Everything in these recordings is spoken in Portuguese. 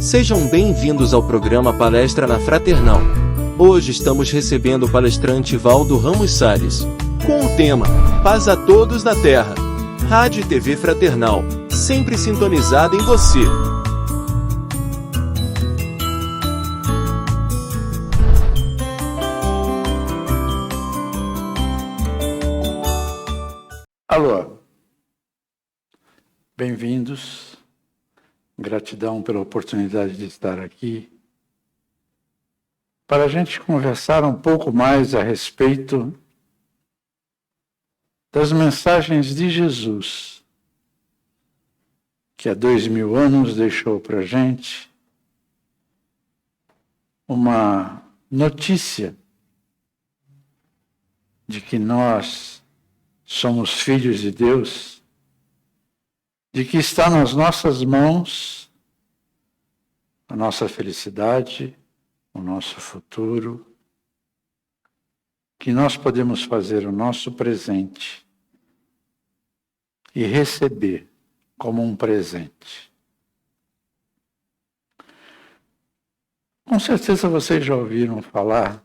Sejam bem-vindos ao programa Palestra na Fraternal. Hoje estamos recebendo o palestrante Valdo Ramos Salles, com o tema Paz a Todos na Terra. Rádio e TV Fraternal, sempre sintonizada em você. Alô, bem-vindos, gratidão pela oportunidade de estar aqui, para a gente conversar um pouco mais a respeito das mensagens de Jesus, que há 2000 anos deixou para a gente uma notícia de que nós somos filhos de Deus, de que está nas nossas mãos a nossa felicidade, o nosso futuro, que nós podemos fazer o nosso presente e receber como um presente. Com certeza vocês já ouviram falar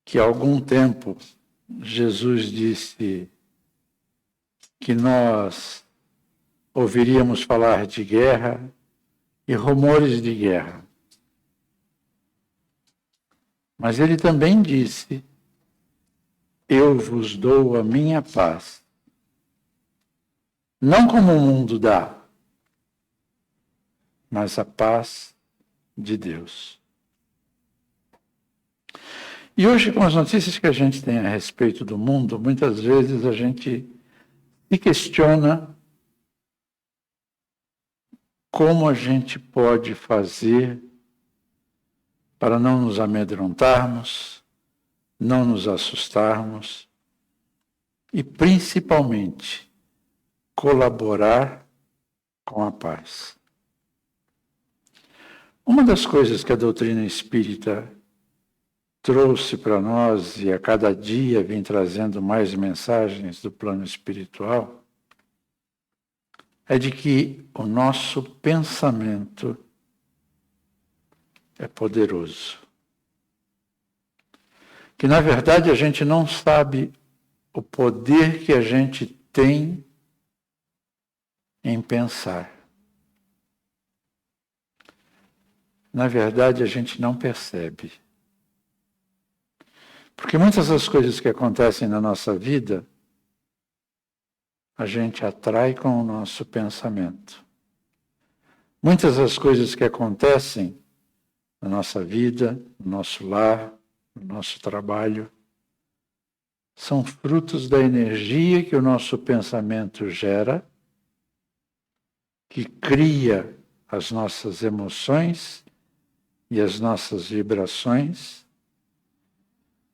que há algum tempo Jesus disse que nós ouviríamos falar de guerra e rumores de guerra. Mas ele também disse: eu vos dou a minha paz. Não como o mundo dá, mas a paz de Deus. E hoje, com as notícias que a gente tem a respeito do mundo, muitas vezes a gente se questiona como a gente pode fazer para não nos amedrontarmos, não nos assustarmos e, principalmente, colaborar com a paz. Uma das coisas que a doutrina espírita trouxe para nós, e a cada dia vem trazendo mais mensagens do plano espiritual, é de que o nosso pensamento é poderoso. Que, na verdade, a gente não sabe o poder que a gente tem em pensar. Na verdade, a gente não percebe. Porque muitas das coisas que acontecem na nossa vida, a gente atrai com o nosso pensamento. Muitas das coisas que acontecem na nossa vida, no nosso lar, no nosso trabalho, são frutos da energia que o nosso pensamento gera, que cria as nossas emoções e as nossas vibrações,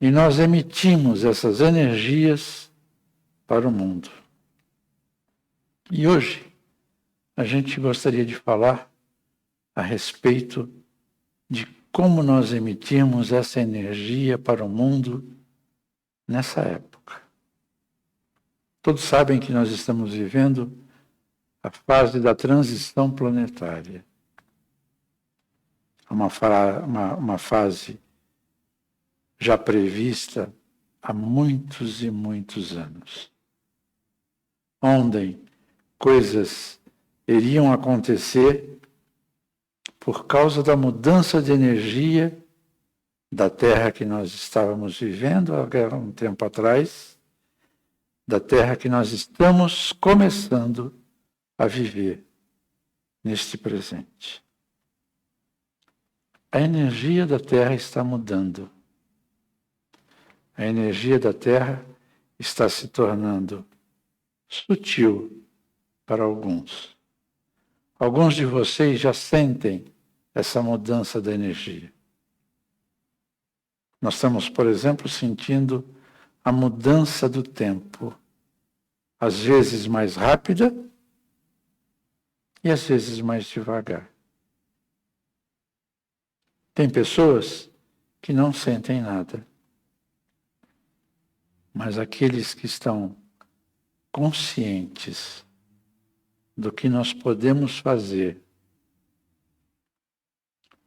e nós emitimos essas energias para o mundo. E hoje a gente gostaria de falar a respeito de como nós emitimos essa energia para o mundo nessa época. Todos sabem que nós estamos vivendo a fase da transição planetária. Uma fase já prevista há muitos e muitos anos. Onde coisas iriam acontecer por causa da mudança de energia da Terra que nós estávamos vivendo há um tempo atrás, da Terra que nós estamos começando a viver neste presente. A energia da Terra está mudando. A energia da Terra está se tornando sutil para alguns. Alguns de vocês já sentem essa mudança da energia. Nós estamos, por exemplo, sentindo a mudança do tempo, às vezes mais rápida e às vezes mais devagar. Tem pessoas que não sentem nada. Mas aqueles que estão conscientes do que nós podemos fazer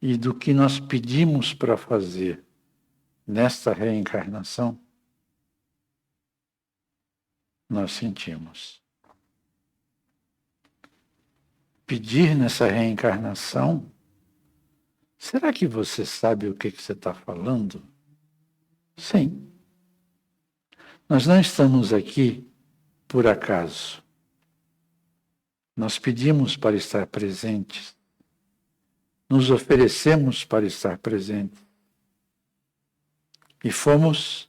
e do que nós pedimos para fazer nesta reencarnação, nós sentimos. Pedir nessa reencarnação, será que você sabe o que você está falando? Sim. Nós não estamos aqui por acaso. Nós pedimos para estar presentes. Nos oferecemos para estar presentes. E fomos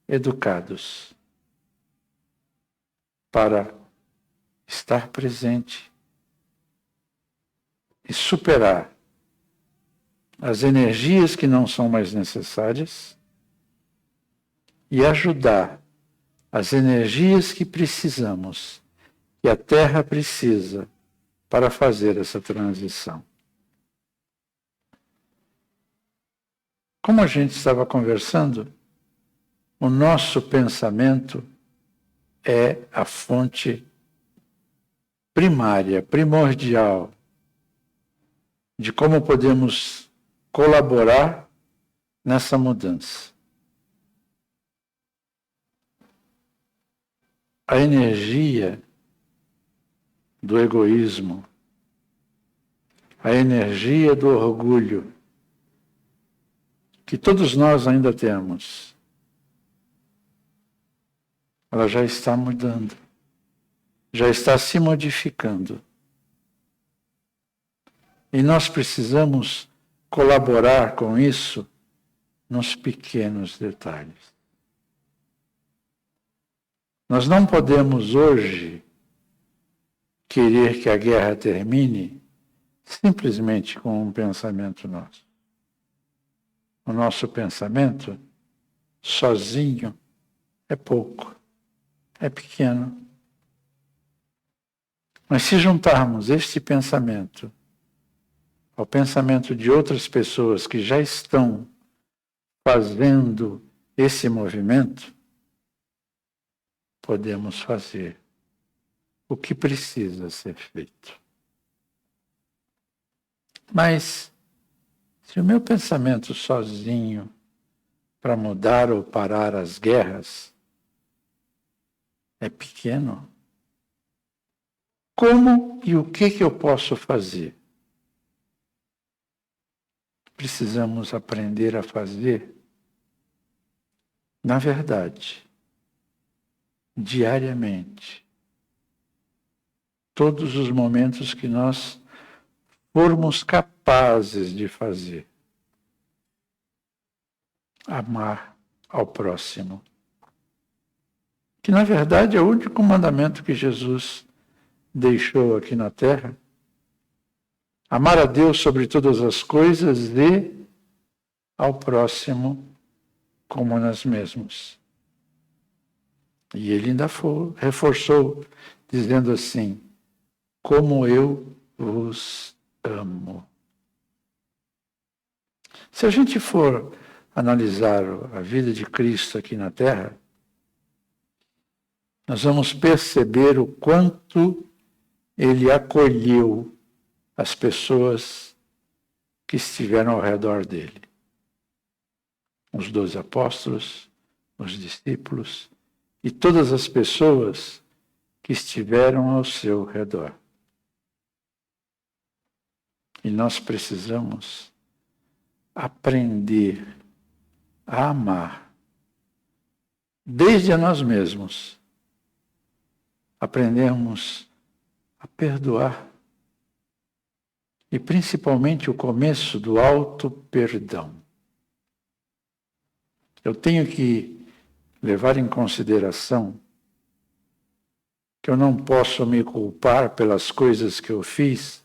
educados para estar presente e superar as energias que não são mais necessárias e ajudar as energias que precisamos, que a Terra precisa para fazer essa transição. Como a gente estava conversando, o nosso pensamento é a fonte primária, primordial, de como podemos colaborar nessa mudança. A energia do egoísmo, a energia do orgulho, que todos nós ainda temos, ela já está mudando, já está se modificando. E nós precisamos colaborar com isso nos pequenos detalhes. Nós não podemos hoje querer que a guerra termine simplesmente com um pensamento nosso. O nosso pensamento, sozinho, é pouco, é pequeno. Mas se juntarmos este pensamento ao pensamento de outras pessoas que já estão fazendo esse movimento, podemos fazer o que precisa ser feito. Mas, se o meu pensamento sozinho para mudar ou parar as guerras é pequeno, como e o que eu posso fazer? Precisamos aprender a fazer, na verdade, diariamente, todos os momentos que nós formos capazes de fazer. Amar ao próximo. Que, na verdade, é o único mandamento que Jesus deixou aqui na Terra. Amar a Deus sobre todas as coisas e ao próximo como nós mesmos. E ele ainda reforçou, dizendo assim, como eu vos amo. Se a gente for analisar a vida de Cristo aqui na Terra, nós vamos perceber o quanto ele acolheu as pessoas que estiveram ao redor dele. Os 12 apóstolos, os discípulos e todas as pessoas que estiveram ao seu redor. E nós precisamos aprender a amar, desde a nós mesmos. Aprendemos a perdoar. E principalmente o começo do auto-perdão. Eu tenho que levar em consideração que eu não posso me culpar pelas coisas que eu fiz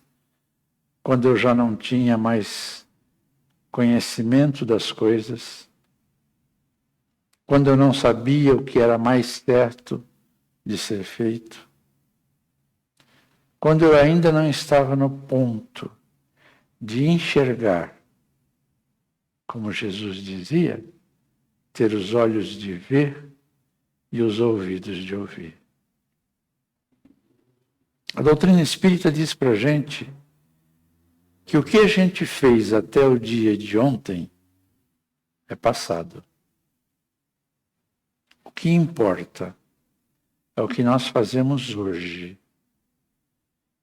quando eu já não tinha mais conhecimento das coisas, quando eu não sabia o que era mais certo de ser feito, quando eu ainda não estava no ponto de enxergar, como Jesus dizia, ter os olhos de ver e os ouvidos de ouvir. A doutrina espírita diz para a gente que o que a gente fez até o dia de ontem é passado. O que importa é o que nós fazemos hoje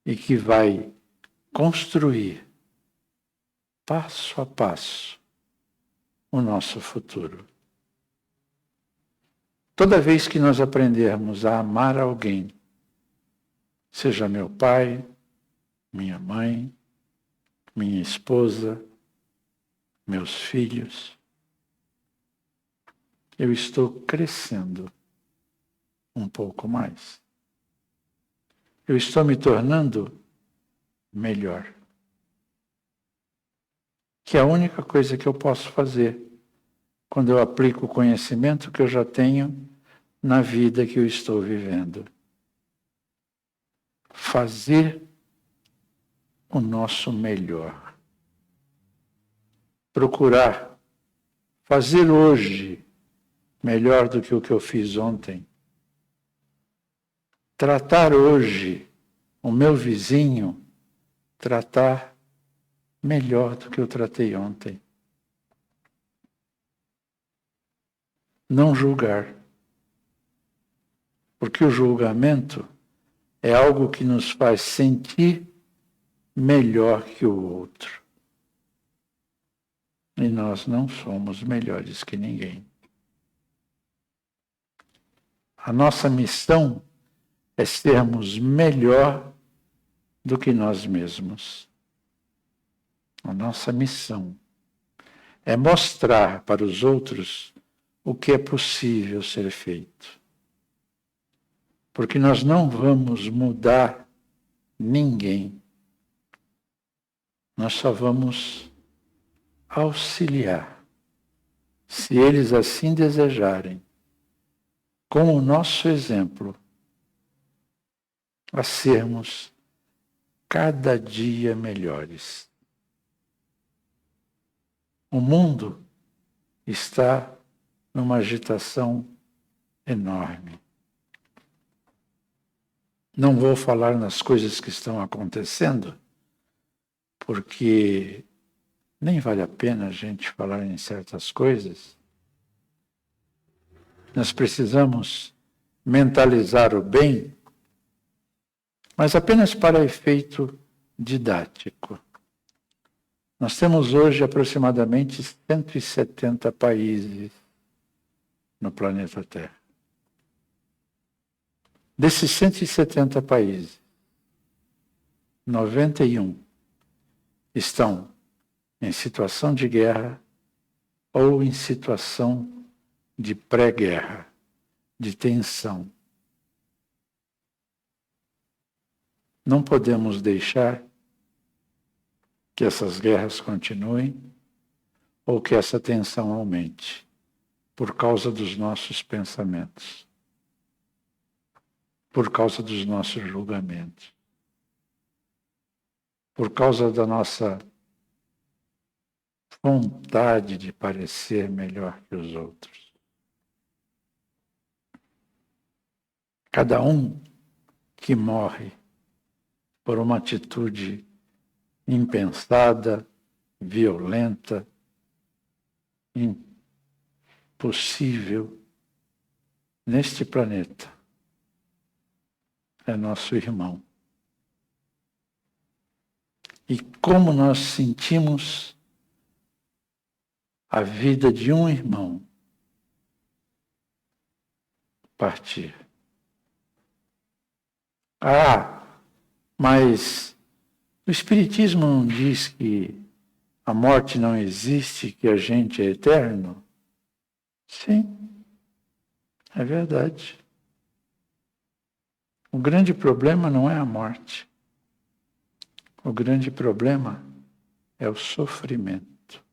e que vai construir, passo a passo, o nosso futuro. Toda vez que nós aprendermos a amar alguém, seja meu pai, minha mãe, minha esposa, meus filhos, eu estou crescendo um pouco mais. Eu estou me tornando melhor. Que é a única coisa que eu posso fazer quando eu aplico o conhecimento que eu já tenho na vida que eu estou vivendo. Fazer o nosso melhor. Procurar fazer hoje melhor do que o que eu fiz ontem. Tratar hoje o meu vizinho, tratar melhor do que eu tratei ontem. Não julgar. Porque o julgamento é algo que nos faz sentir melhor que o outro. E nós não somos melhores que ninguém. A nossa missão é sermos melhor do que nós mesmos. A nossa missão é mostrar para os outros o que é possível ser feito. Porque nós não vamos mudar ninguém. Nós só vamos auxiliar, se eles assim desejarem, com o nosso exemplo, a sermos cada dia melhores. O mundo está numa agitação enorme. Não vou falar nas coisas que estão acontecendo, porque nem vale a pena a gente falar em certas coisas. Nós precisamos mentalizar o bem, mas apenas para efeito didático. Nós temos hoje aproximadamente 170 países no planeta Terra. Desses 170 países, 91 estão em situação de guerra ou em situação de pré-guerra, de tensão. Não podemos deixar que essas guerras continuem ou que essa tensão aumente por causa dos nossos pensamentos, por causa dos nossos julgamentos, por causa da nossa vontade de parecer melhor que os outros. Cada um que morre por uma atitude impensada, violenta, impossível neste planeta, é nosso irmão. E como nós sentimos a vida de um irmão partir. Mas o Espiritismo não diz que a morte não existe, que a gente é eterno? Sim, é verdade. O grande problema não é a morte. O grande problema é o sofrimento.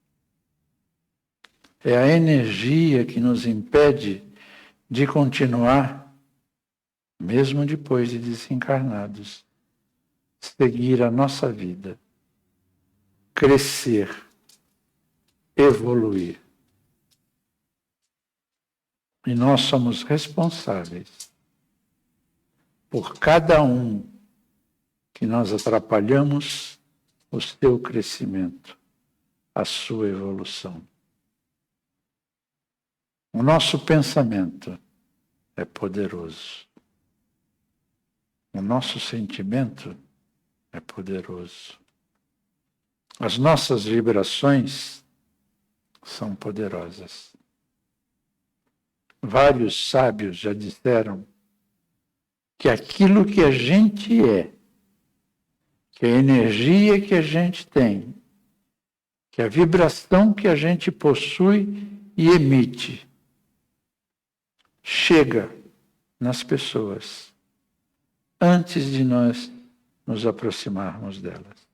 É a energia que nos impede de continuar, mesmo depois de desencarnados, seguir a nossa vida, crescer, evoluir. E nós somos responsáveis por cada um que nós atrapalhamos o seu crescimento, a sua evolução. O nosso pensamento é poderoso. O nosso sentimento é poderoso. As nossas vibrações são poderosas. Vários sábios já disseram que aquilo que a gente é, que a energia que a gente tem, que a vibração que a gente possui e emite, chega nas pessoas antes de nós nos aproximarmos delas.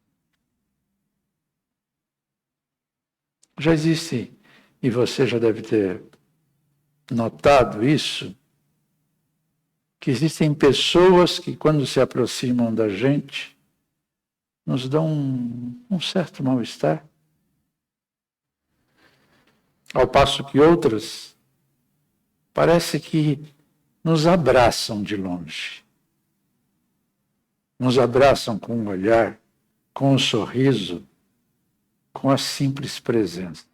Já existe, e você já deve ter notado isso, que existem pessoas que, quando se aproximam da gente, nos dão um certo mal-estar, ao passo que outras parece que nos abraçam de longe. Nos abraçam com um olhar, com um sorriso, com a simples presença.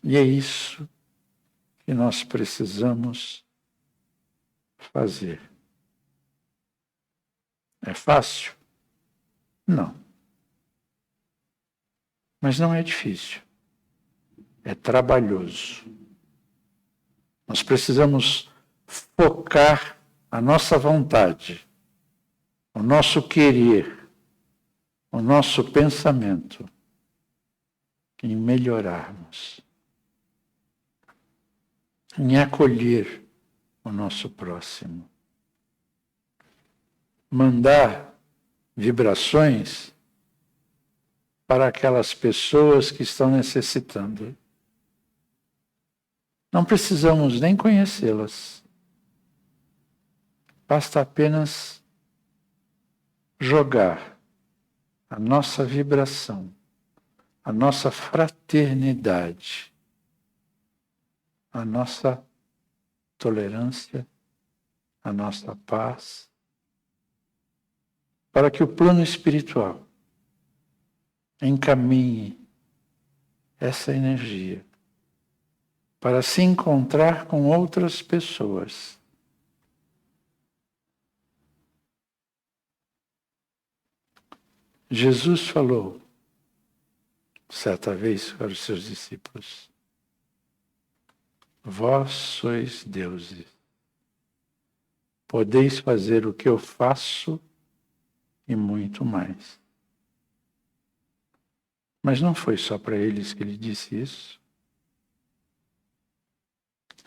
E é isso que nós precisamos fazer. É fácil? Não. Mas não é difícil. É trabalhoso. Nós precisamos focar a nossa vontade, o nosso querer, o nosso pensamento em melhorarmos, em acolher o nosso próximo. Mandar vibrações para aquelas pessoas que estão necessitando. Não precisamos nem conhecê-las. Basta apenas jogar a nossa vibração, a nossa fraternidade, a nossa tolerância, a nossa paz, para que o plano espiritual encaminhe essa energia para se encontrar com outras pessoas. Jesus falou certa vez para os seus discípulos: vós sois deuses, podeis fazer o que eu faço e muito mais. Mas não foi só para eles que ele disse isso.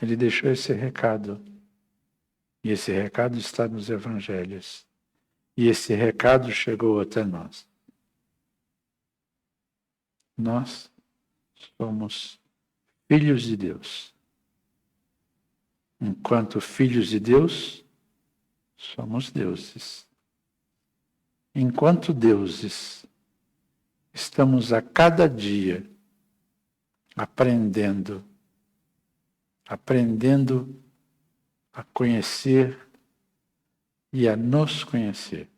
Ele deixou esse recado. E esse recado está nos evangelhos. E esse recado chegou até nós. Nós somos filhos de Deus. Enquanto filhos de Deus, somos deuses. Enquanto deuses, estamos a cada dia aprendendo a conhecer e a nos conhecer.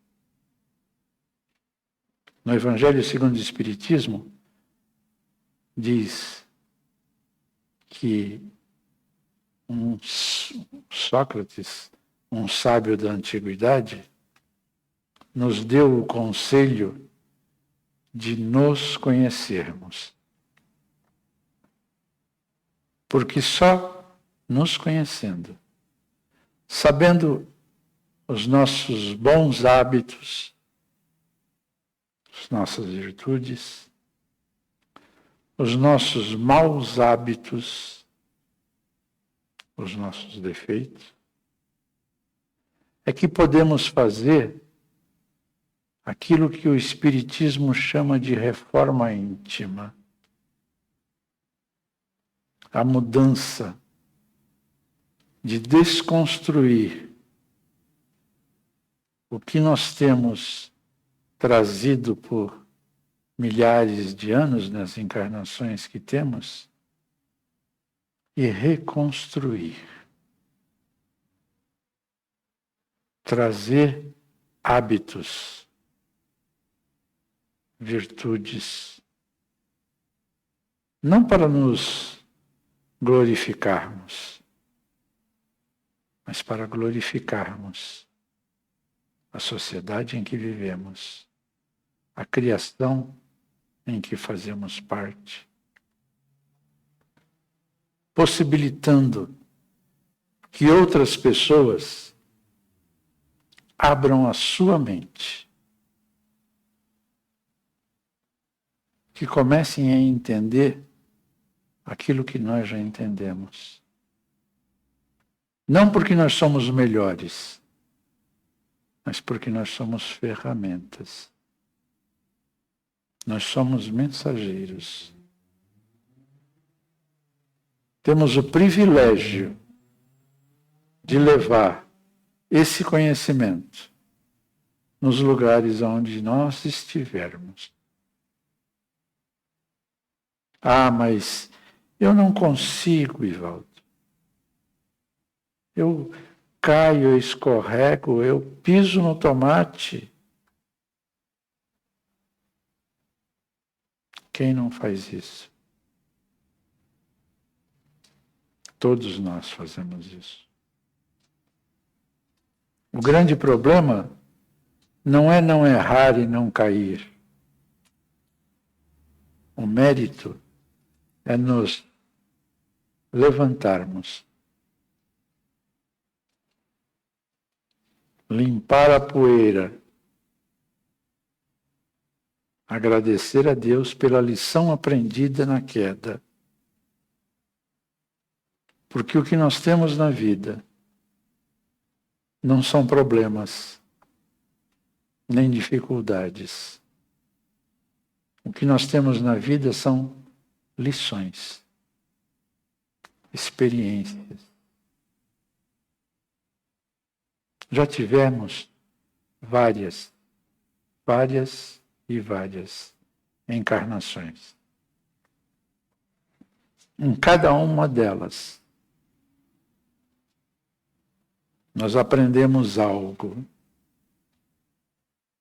No Evangelho segundo o Espiritismo, diz que Sócrates, um sábio da antiguidade, nos deu o conselho de nos conhecermos. Porque só nos conhecendo, sabendo os nossos bons hábitos, as nossas virtudes, os nossos maus hábitos, os nossos defeitos, é que podemos fazer aquilo que o Espiritismo chama de reforma íntima. A mudança de desconstruir o que nós temos trazido por milhares de anos nas encarnações que temos e reconstruir. Trazer hábitos virtudes, não para nos glorificarmos, mas para glorificarmos a sociedade em que vivemos, a criação em que fazemos parte, possibilitando que outras pessoas abram a sua mente, que comecem a entender aquilo que nós já entendemos. Não porque nós somos melhores, mas porque nós somos ferramentas. Nós somos mensageiros. Temos o privilégio de levar esse conhecimento nos lugares onde nós estivermos. Ah, mas eu não consigo, Ivaldo. Eu caio, eu escorrego, eu piso no tomate. Quem não faz isso? Todos nós fazemos isso. O grande problema não é não errar e não cair. O mérito é nos levantarmos, limpar a poeira, agradecer a Deus pela lição aprendida na queda. Porque o que nós temos na vida não são problemas, nem dificuldades. O que nós temos na vida são lições, experiências. Já tivemos várias encarnações. Em cada uma delas, nós aprendemos algo.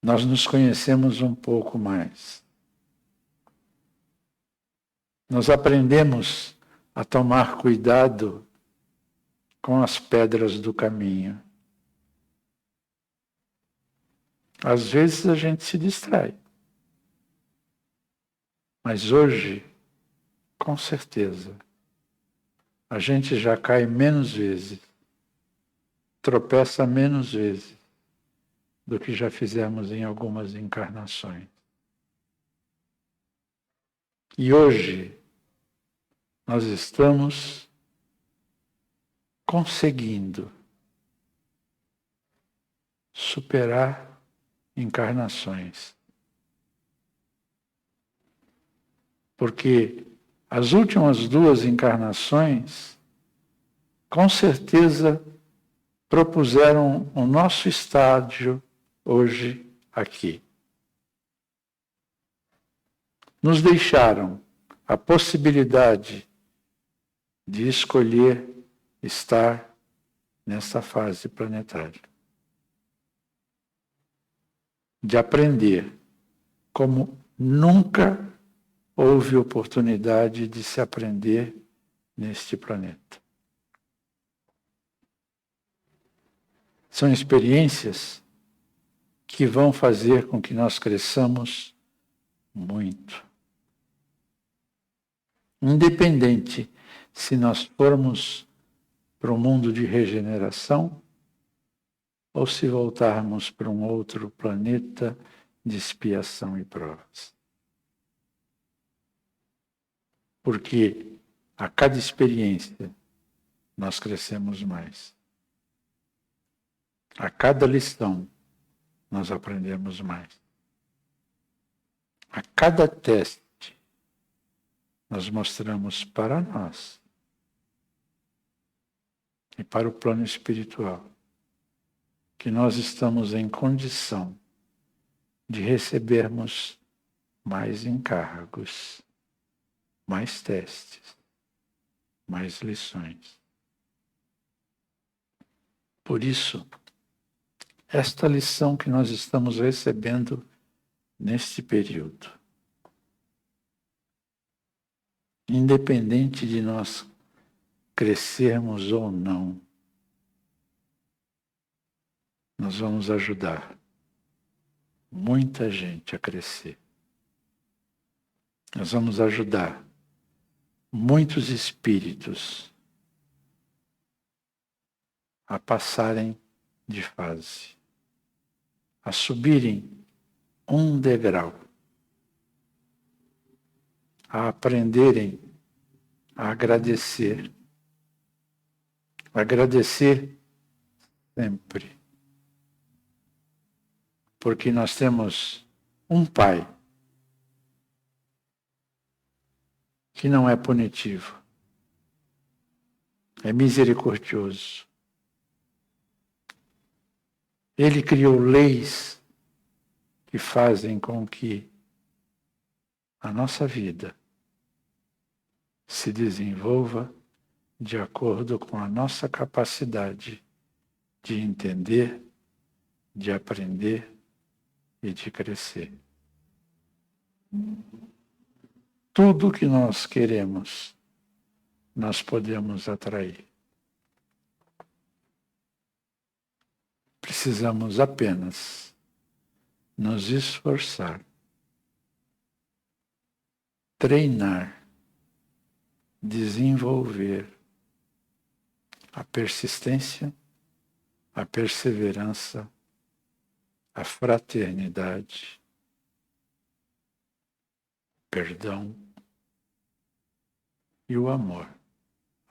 Nós nos conhecemos um pouco mais. Nós aprendemos a tomar cuidado com as pedras do caminho. Às vezes a gente se distrai. Mas hoje, com certeza, a gente já cai menos vezes, tropeça menos vezes do que já fizemos em algumas encarnações. E hoje, nós estamos conseguindo superar encarnações. Porque as últimas 2 encarnações, com certeza, propuseram o nosso estágio hoje aqui. Nos deixaram a possibilidade de escolher estar nessa fase planetária. De aprender como nunca houve oportunidade de se aprender neste planeta. São experiências que vão fazer com que nós cresçamos muito. Independente se nós formos para um mundo de regeneração ou se voltarmos para um outro planeta de expiação e provas. Porque a cada experiência nós crescemos mais. A cada lição nós aprendemos mais. A cada teste nós mostramos para nós e para o plano espiritual que nós estamos em condição de recebermos mais encargos, mais testes, mais lições. Por isso, esta lição que nós estamos recebendo neste período, independente de nós crescermos ou não, nós vamos ajudar muita gente a crescer. Nós vamos ajudar muitos espíritos a passarem de fase, a subirem um degrau, a aprenderem a agradecer. Agradecer sempre. Porque nós temos um Pai que não é punitivo, é misericordioso. Ele criou leis que fazem com que a nossa vida se desenvolva de acordo com a nossa capacidade de entender, de aprender e de crescer. Tudo que nós queremos, nós podemos atrair. Precisamos apenas nos esforçar, treinar, desenvolver a persistência, a perseverança, a fraternidade, o perdão e o amor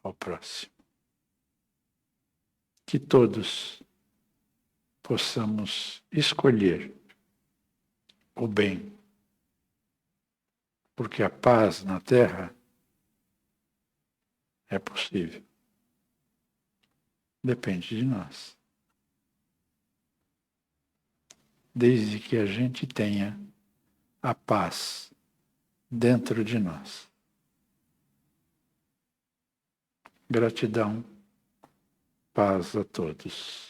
ao próximo. Que todos possamos escolher o bem, porque a paz na Terra é possível. Depende de nós. Desde que a gente tenha a paz dentro de nós. Gratidão, paz a todos.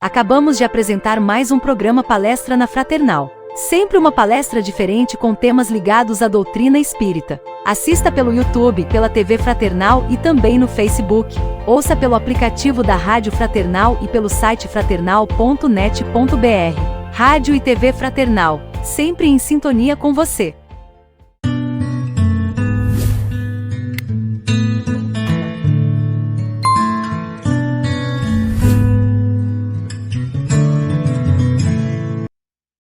Acabamos de apresentar mais um programa Palestra na Fraternal. Sempre uma palestra diferente com temas ligados à doutrina espírita. Assista pelo YouTube, pela TV Fraternal e também no Facebook. Ouça pelo aplicativo da Rádio Fraternal e pelo site fraternal.net.br. Rádio e TV Fraternal, sempre em sintonia com você.